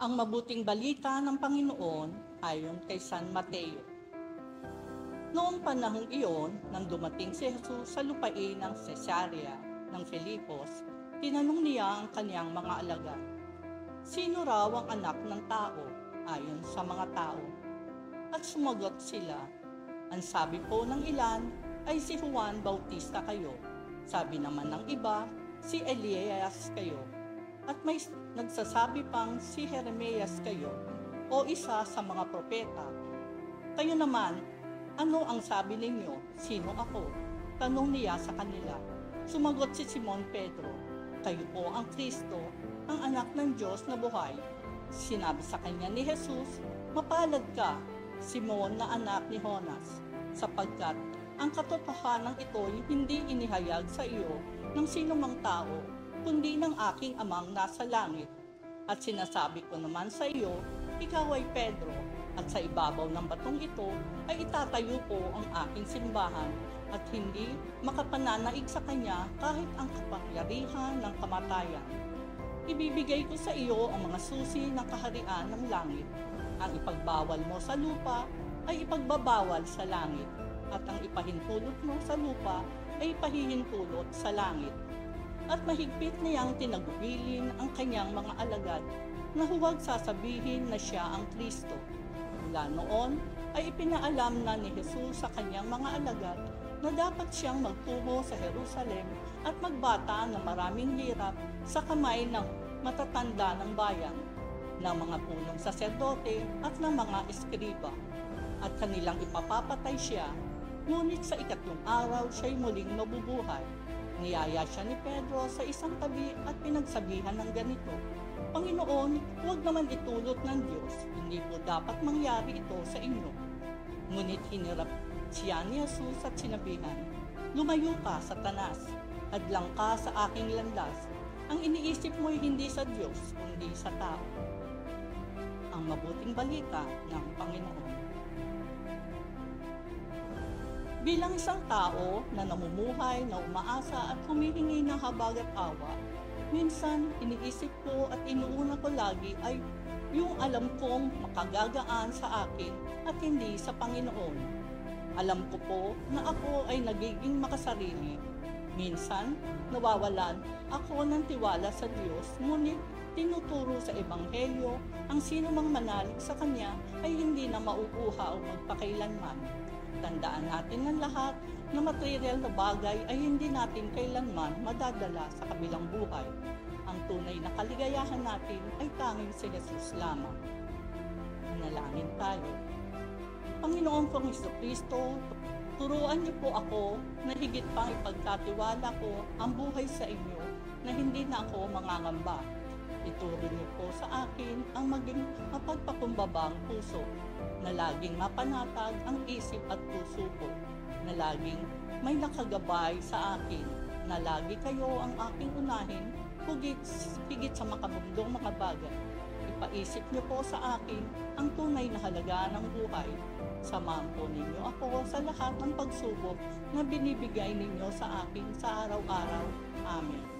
Ang mabuting balita ng Panginoon ayon kay San Mateo. Noong panahong iyon, nang dumating si Jesus sa lupain ng Cesarea ng Filipos, tinanong niya ang kaniyang mga alagad, "Sino raw ang anak ng tao ayon sa mga tao?" At sumagot sila, "Ang sabi po ng ilan ay si Juan Bautista kayo. Sabi naman ng iba, si Elias kayo. At may nagsasabi pang si Jeremias kayo o isa sa mga propeta. Kayo naman, ano ang sabi ninyo? Sino ako?" Tanong niya sa kanila. Sumagot si Simon Pedro, "Kayo po ang Kristo, ang anak ng Diyos na buhay." Sinabi sa kanya ni Jesus, "Mapalad ka, Simon na anak ni Jonas, sapagkat ang katotohanan ito'y hindi inihayag sa iyo ng sinumang tao, kundi ng aking amang nasa langit. At sinasabi ko naman sa iyo, ikaw ay Pedro, at sa ibabaw ng batong ito ay itatayo ko ang aking simbahan, at hindi makapananaig sa kanya kahit ang kapangyarihan ng kamatayan. Ibibigay ko sa iyo ang mga susi ng kaharian ng langit. Ang ipagbawal mo sa lupa ay ipagbabawal sa langit, at ang ipahintulot mo sa lupa ay ipahihintulot sa langit." At mahigpit niyang tinagubilin ang kanyang mga alagad na huwag sasabihin na siya ang Kristo. Mula noon ay ipinaalam na ni Jesus sa kanyang mga alagad na dapat siyang magtungo sa Jerusalem at magbata ng maraming hirap sa kamay ng matatanda ng bayan, ng mga punong saserdote at ng mga eskriba, at kanilang ipapapatay siya, ngunit sa ikatlong araw siya'y muling mabubuhay. Niyaya siya ni Pedro sa isang tabi at pinagsabihan ng ganito, "Panginoon, huwag naman itulot ng Diyos, hindi po dapat mangyari ito sa inyo." Ngunit hinirap siya ni Jesus at sinabihan, "Lumayo ka, Satanas, hadlang ka sa aking landas. Ang iniisip mo'y hindi sa Diyos, kundi sa tao." Ang mabuting balita ng Panginoon. Bilang isang tao na namumuhay, na umaasa at humihingi ng habag at awa, minsan iniisip ko at inuuna ko lagi ay yung alam kong makagagaan sa akin at hindi sa Panginoon. Alam ko po na ako ay nagiging makasarili. Minsan, nawawalan ako ng tiwala sa Diyos, ngunit tinuturo sa Ebanghelyo ang sino mang manalig sa Kanya ay hindi na mauuha o magpakailanman. Tandaan natin ng lahat na material na bagay ay hindi natin kailanman madadala sa kabilang buhay. Ang tunay na kaligayahan natin ay tanging si Jesus lamang. Manalangin tayo. Panginoon kong Jesucristo, turuan niyo po ako na higit pang ipagkatiwala ko ang buhay sa inyo na hindi na ako mangangamba. Ituro niyo po sa akin ang maging mapagpakumbabang puso, na laging mapanatag ang isip at puso ko, na laging may nakagabay sa akin, na lagi kayo ang aking unahin, higit sa makabundong mga bagay. Ipaisip niyo po sa akin ang tunay na halaga ng buhay. Samahan po ninyo ako sa lahat ng pagsubok na binibigay ninyo sa akin sa araw-araw. Amen.